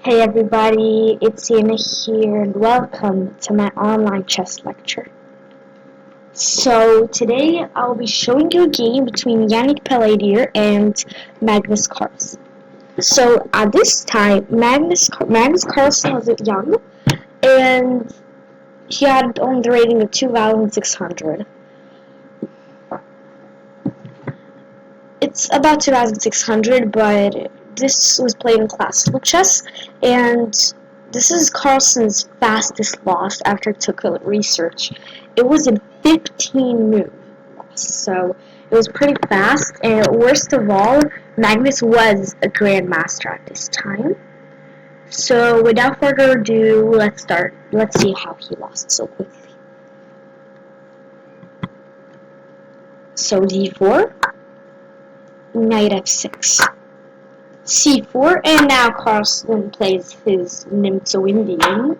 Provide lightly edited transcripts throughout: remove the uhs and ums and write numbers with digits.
Hey everybody, it's Yannick here and welcome to my online chess lecture. So today I'll be showing you a game between Yannick Pelletier and Magnus Carlsen. So at this time, Magnus Carlsen was young and he had only the rating of 2,600. It's about 2,600, but this was played in classical chess, and this is Carlsen's fastest loss after it took research. It was a 15-move loss, so it was pretty fast, and worst of all, Magnus was a grandmaster at this time. So without further ado, let's start. Let's see how he lost so quickly. So d4, knight f6. c4, and now Carlsen plays his Nimzo-Indian.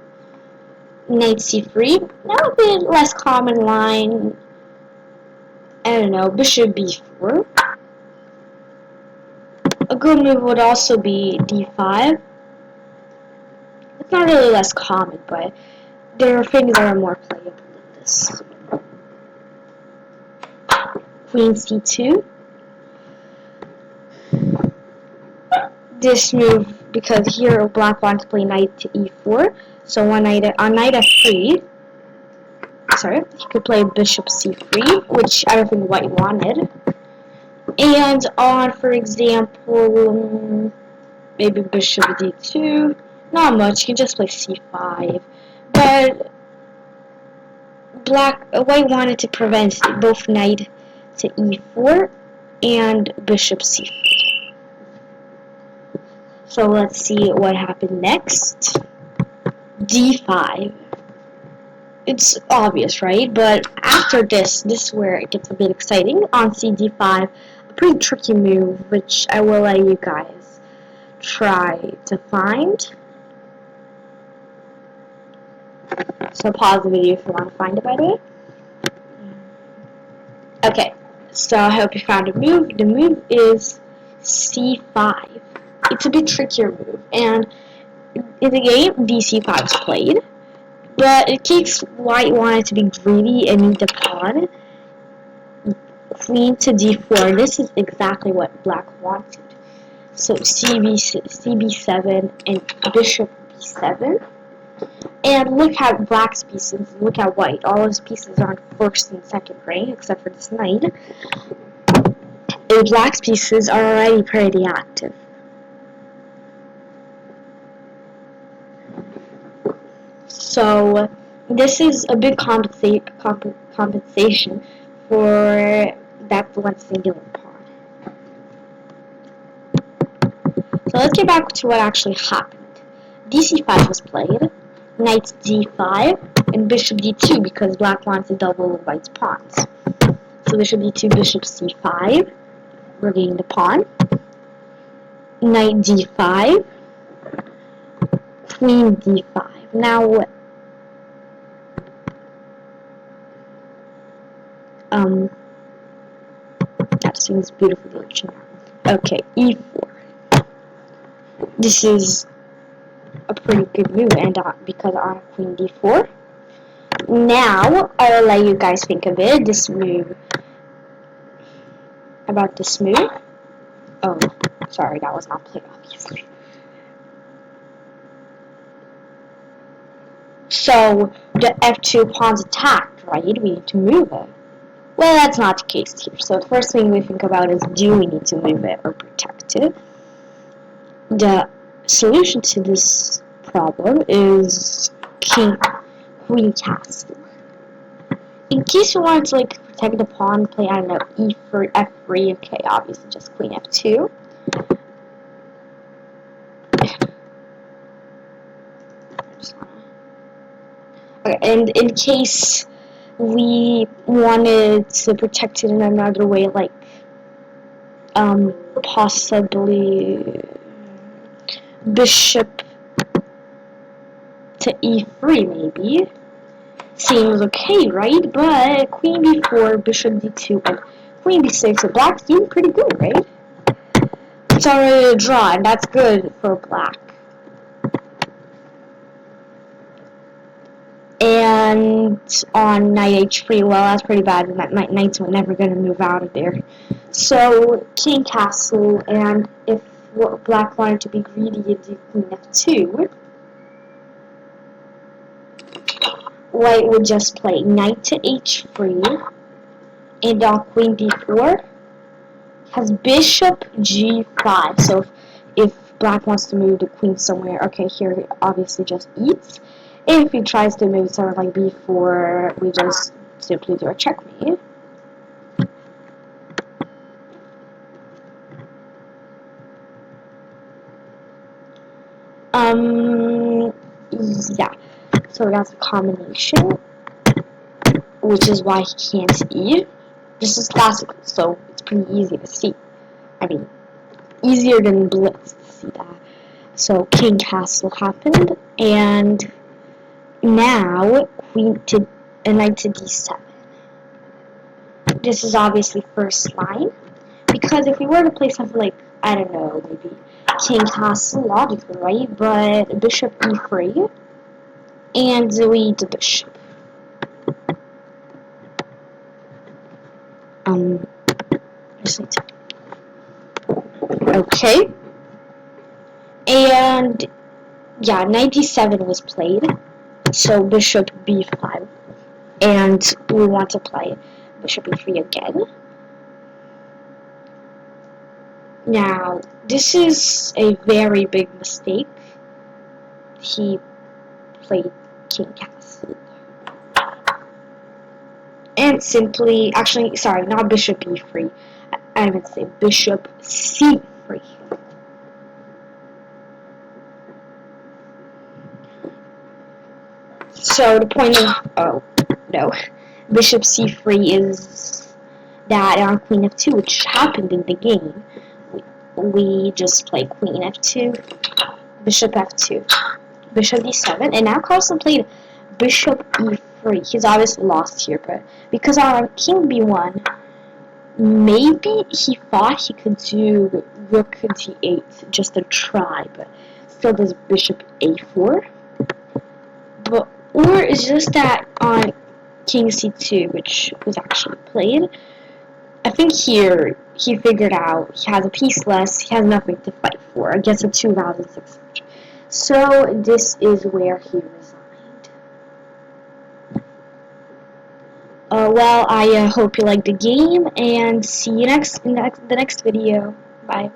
Knight c3, now a bit less common line. I don't know, bishop b4. A good move would also be d5. It's not really less common, but there are things that are more playable than this. Queen c2. This move, because here black wants to play knight to e4, so on knight f3, he could play bishop c3, which I don't think white wanted. And on, for example, maybe bishop d2, not much, you can just play c5. But white wanted to prevent both knight to e4 and bishop c3. So let's see what happened next. d5. It's obvious, right? But after this is where it gets a bit exciting. On cd5, a pretty tricky move, which I will let you guys try to find. So pause the video if you want to find it, by the way. Okay, so I hope you found a move. The move is c5. It's a bit trickier move, and in the game, dc5 is played, but in case white wanted to be greedy and need the pawn, queen to d4. This is exactly what black wanted. So cb7 and bishop b7. And look at black's pieces, look at white. All his pieces are on first and second rank, except for this knight. And black's pieces are already pretty active. So this is a big compensation for that one singular pawn. So let's get back to what actually happened. dc5 was played, knight d5, and bishop d2 because black wants to double white's pawns. So bishop d2, bishop c5, we're getting the pawn. Knight d5, queen d5. Now, that seems beautifully original. Okay, e4. This is a pretty good move, and because on queen d4. Now, I'll let you guys think of it. This move. Oh, sorry, that was not played, obviously. So, the f2 pawn's attacked, right? We need to move it. Well, that's not the case here. So the first thing we think about is, do we need to move it or protect it? The solution to this problem is queen castle. In case you want to protect the pawn, play, I don't know, e4, f3, okay, obviously just queen f2. Okay, and in case we wanted to protect it in another way, like possibly bishop to e3 maybe. Seems okay, right? But queen b4, bishop d2, and queen b6, so black's doing pretty good, right? It's already a draw, and that's good for black. And on knight h3, well, that's pretty bad. My knights were never going to move out of there. So king castle, and if black wanted to be greedy and do queen f2, white would just play knight to h3, and on queen d4 has bishop g5. So if black wants to move the queen somewhere, okay, here he obviously just eats. If he tries to move somewhere like b4, we just simply do a checkmate. Yeah. So that's a combination, which is why he can't eat. This is classical, so it's pretty easy to see. I mean, easier than Blitz to see that. So king castle happened, and now queen to knight to d7. This is obviously first line, because if we were to play something like, I don't know, maybe king castle, logically, right? But bishop e3, and we eat the bishop. Just need to. Okay. And yeah, knight d7 was played, so bishop b5, and we want to play bishop e3 again. Now, this is a very big mistake. He played king castle. And simply, actually, sorry, not bishop e3. I meant to say bishop c3. So the point of, oh, no, bishop c3 is that on queen f2, which happened in the game, we just play queen f2, bishop f2, bishop d7, and now Carlsen played bishop e3. He's obviously lost here, but because on king b1, maybe he thought he could do rook d8 just to try, but still does bishop a4. But or it's just that on king c2, which was actually played, I think here he figured out he has a piece less, he has nothing to fight for against a 2,600. So this is where he resigned. Well, I hope you liked the game, and see you in the next video. Bye.